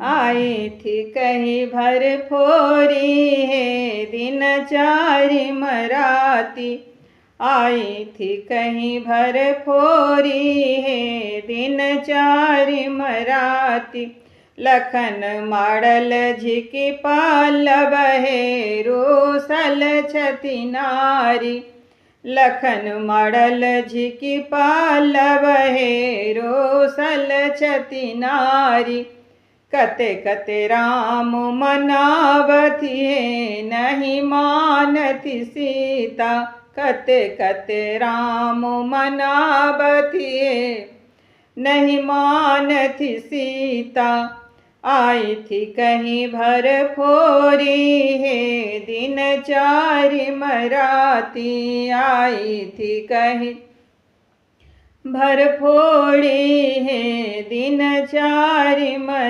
आई थी कहीं भर फोरी है दिन चारि मराती। आई थी कहीं भर फोरी है दिन चारि मराती। लखन माड़ल झिकी पालव है रोसल छति नारी। लखन माड़ल झिकी पालव है रोसल छति नारी। कते कते राम मनावती है नहीं मानती सीता। कते कते राम मनावती है नहीं मानती सीता। आई थी कहीं भर फोरी है दिन चारि मराती। आई थी कहीं भर फोड़ी है दिन चारि मराती।